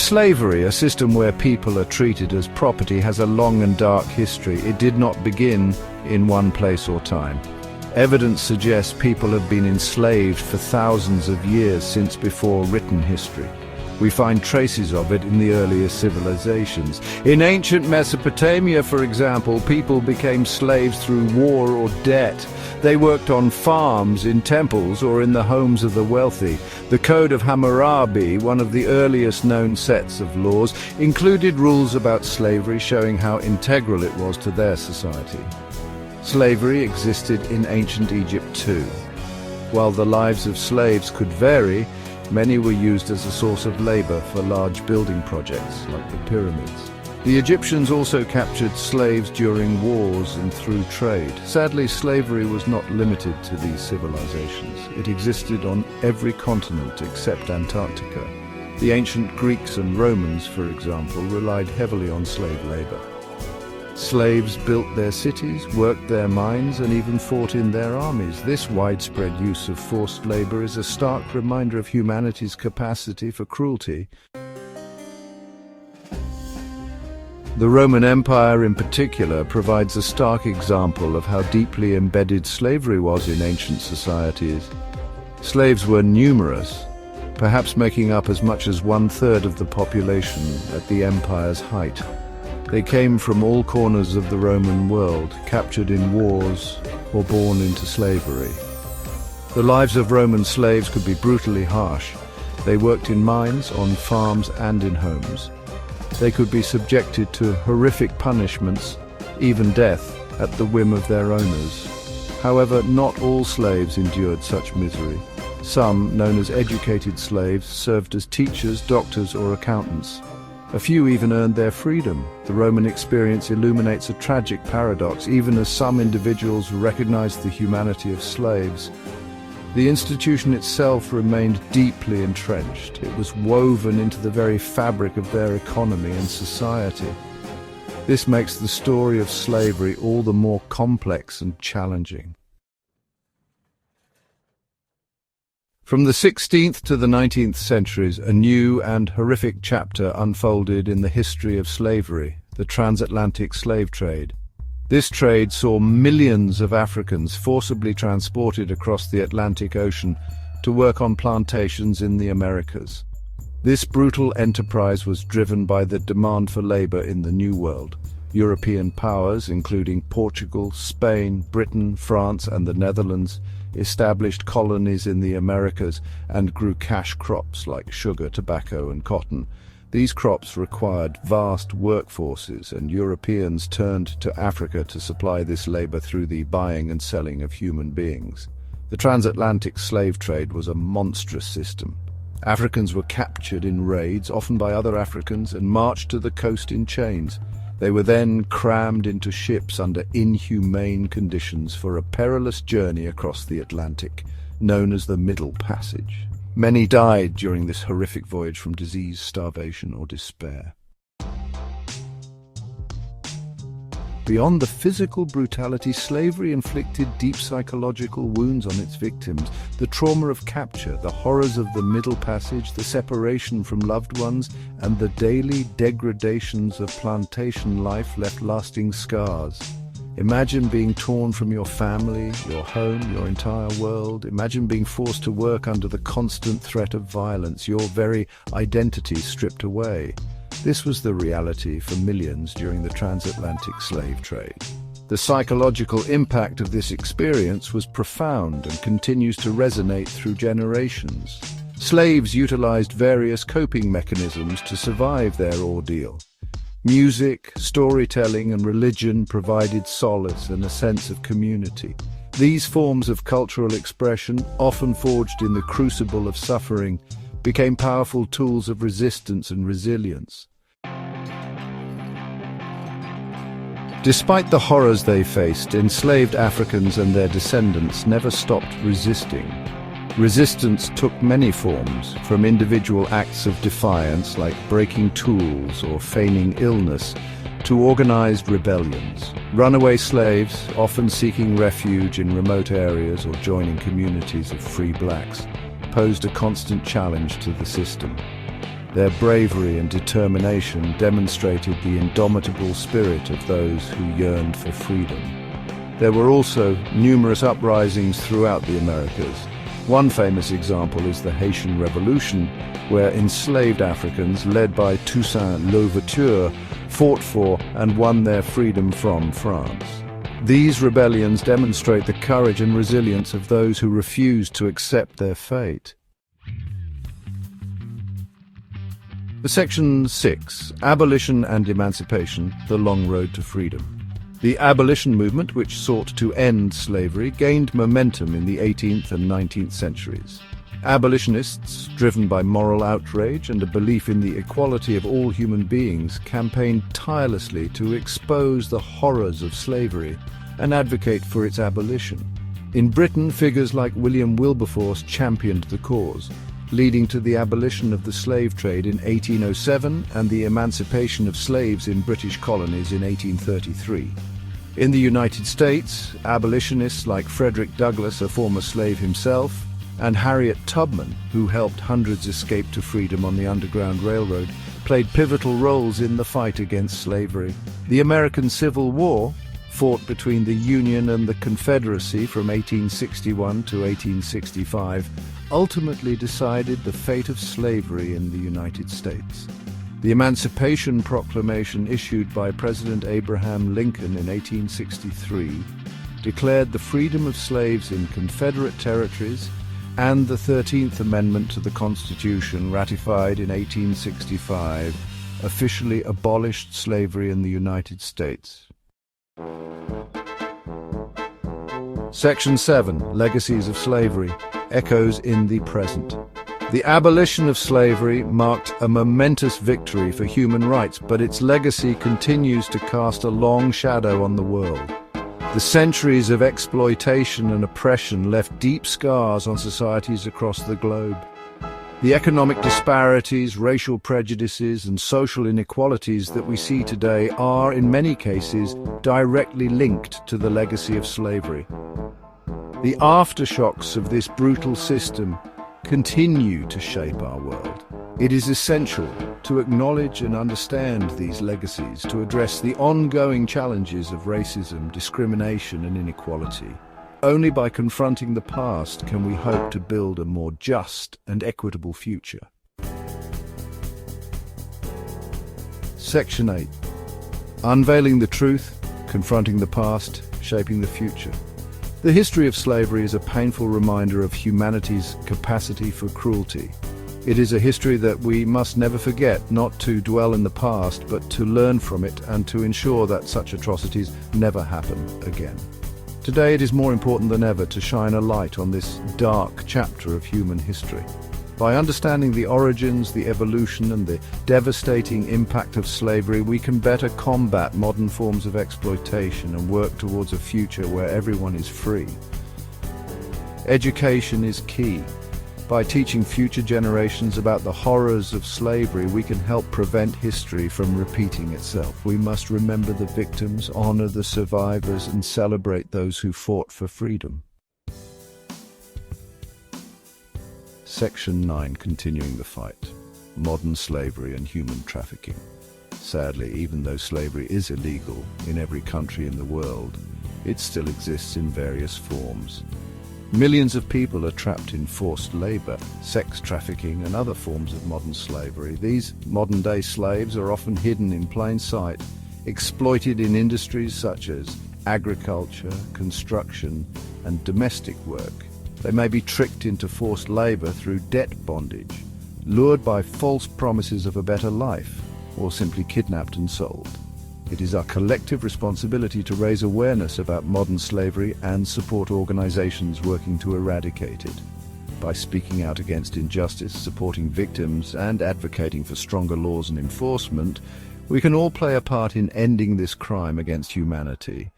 Slavery, a system where people are treated as property, has a long and dark history. It did not begin in one place or time. Evidence suggests people have been enslaved for thousands of years since before written history. We find traces of it in the earliest civilizations. In ancient Mesopotamia, for example, people became slaves through war or debt. They worked on farms, in temples, or in the homes of the wealthy. The Code of Hammurabi, one of the earliest known sets of laws, included rules about slavery showing how integral it was to their society. Slavery existed in ancient Egypt too. While the lives of slaves could vary, many were used as a source of labor for large building projects like the pyramids. The Egyptians also captured slaves during wars and through trade. Sadly, slavery was not limited to these civilizations. It existed on every continent except Antarctica. The ancient Greeks and Romans, for example, relied heavily on slave labor. Slaves built their cities, worked their mines, and even fought in their armies. This widespread use of forced labor is a stark reminder of humanity's capacity for cruelty. The Roman Empire in particular provides a stark example of how deeply embedded slavery was in ancient societies. Slaves were numerous, perhaps making up as much as 1/3 of the population at the empire's height. They came from all corners of the Roman world, captured in wars or born into slavery. The lives of Roman slaves could be brutally harsh. They worked in mines, on farms, and in homes. They could be subjected to horrific punishments, even death, at the whim of their owners. However, not all slaves endured such misery. Some, known as educated slaves, served as teachers, doctors, or accountants. A few even earned their freedom. The Roman experience illuminates a tragic paradox. Even as some individuals recognized the humanity of slaves, the institution itself remained deeply entrenched. It was woven into the very fabric of their economy and society. This makes the story of slavery all the more complex and challenging. From the 16th to the 19th centuries, a new and horrific chapter unfolded in the history of slavery, the transatlantic slave trade. This trade saw millions of Africans forcibly transported across the Atlantic Ocean to work on plantations in the Americas. This brutal enterprise was driven by the demand for labor in the New World. European powers, including Portugal, Spain, Britain, France, and the Netherlands, established colonies in the Americas and grew cash crops like sugar, tobacco, and cotton. These crops required vast workforces, and Europeans turned to Africa to supply this labor through the buying and selling of human beings. The transatlantic slave trade was a monstrous system. Africans were captured in raids, often by other Africans, and marched to the coast in chains. They were then crammed into ships under inhumane conditions for a perilous journey across the Atlantic, known as the Middle Passage. Many died during this horrific voyage from disease, starvation, or despair. Beyond the physical brutality, slavery inflicted deep psychological wounds on its victims. The trauma of capture, the horrors of the Middle Passage, the separation from loved ones, and the daily degradations of plantation life left lasting scars. Imagine being torn from your family, your home, your entire world. Imagine being forced to work under the constant threat of violence, your very identity stripped away. This was the reality for millions during the transatlantic slave trade. The psychological impact of this experience was profound and continues to resonate through generations. Slaves utilized various coping mechanisms to survive their ordeal. Music, storytelling, and religion provided solace and a sense of community. These forms of cultural expression, often forged in the crucible of suffering, became powerful tools of resistance and resilience. Despite the horrors they faced, enslaved Africans and their descendants never stopped resisting. Resistance took many forms, from individual acts of defiance like breaking tools or feigning illness, to organized rebellions. Runaway slaves, often seeking refuge in remote areas or joining communities of free blacks, posed a constant challenge to the system. Their bravery and determination demonstrated the indomitable spirit of those who yearned for freedom. There were also numerous uprisings throughout the Americas. One famous example is the Haitian Revolution, where enslaved Africans, led by Toussaint Louverture, fought for and won their freedom from France. These rebellions demonstrate the courage and resilience of those who refused to accept their fate. Section 6. Abolition and Emancipation, the Long Road to Freedom. The abolition movement, which sought to end slavery, gained momentum in the 18th and 19th centuries. Abolitionists, driven by moral outrage and a belief in the equality of all human beings, campaigned tirelessly to expose the horrors of slavery and advocate for its abolition. In Britain, figures like William Wilberforce championed the cause, leading to the abolition of the slave trade in 1807 and the emancipation of slaves in British colonies in 1833. In the United States, abolitionists like Frederick Douglass, a former slave himself, and Harriet Tubman, who helped hundreds escape to freedom on the Underground Railroad, played pivotal roles in the fight against slavery. The American Civil War, fought between the Union and the Confederacy from 1861 to 1865, ultimately decided the fate of slavery in the United States. The Emancipation Proclamation issued by President Abraham Lincoln in 1863 declared the freedom of slaves in Confederate territories, and the 13th Amendment to the Constitution, ratified in 1865, officially abolished slavery in the United States. Section 7. Legacies of Slavery. Echoes in the Present. The abolition of slavery marked a momentous victory for human rights, but its legacy continues to cast a long shadow on the world. The centuries of exploitation and oppression left deep scars on societies across the globe. The economic disparities, racial prejudices, and social inequalities that we see today are, in many cases, directly linked to the legacy of slavery. The aftershocks of this brutal system continue to shape our world. It is essential to acknowledge and understand these legacies to address the ongoing challenges of racism, discrimination, and inequality. Only by confronting the past can we hope to build a more just and equitable future. Section 8. Unveiling the Truth, Confronting the Past, Shaping the Future. The history of slavery is a painful reminder of humanity's capacity for cruelty. It is a history that we must never forget, not to dwell in the past, but to learn from it and to ensure that such atrocities never happen again. Today it is more important than ever to shine a light on this dark chapter of human history. By understanding the origins, the evolution, and the devastating impact of slavery, we can better combat modern forms of exploitation and work towards a future where everyone is free. Education is key. By teaching future generations about the horrors of slavery, we can help prevent history from repeating itself. We must remember the victims, honor the survivors, and celebrate those who fought for freedom. Section 9. Continuing the Fight. Modern Slavery and Human Trafficking. Sadly, even though slavery is illegal in every country in the world, it still exists in various forms. Millions of people are trapped in forced labor, sex trafficking, and other forms of modern slavery. These modern-day slaves are often hidden in plain sight, exploited in industries such as agriculture, construction, and domestic work. They may be tricked into forced labor through debt bondage, lured by false promises of a better life, or simply kidnapped and sold. It is our collective responsibility to raise awareness about modern slavery and support organizations working to eradicate it. By speaking out against injustice, supporting victims, and advocating for stronger laws and enforcement, we can all play a part in ending this crime against humanity.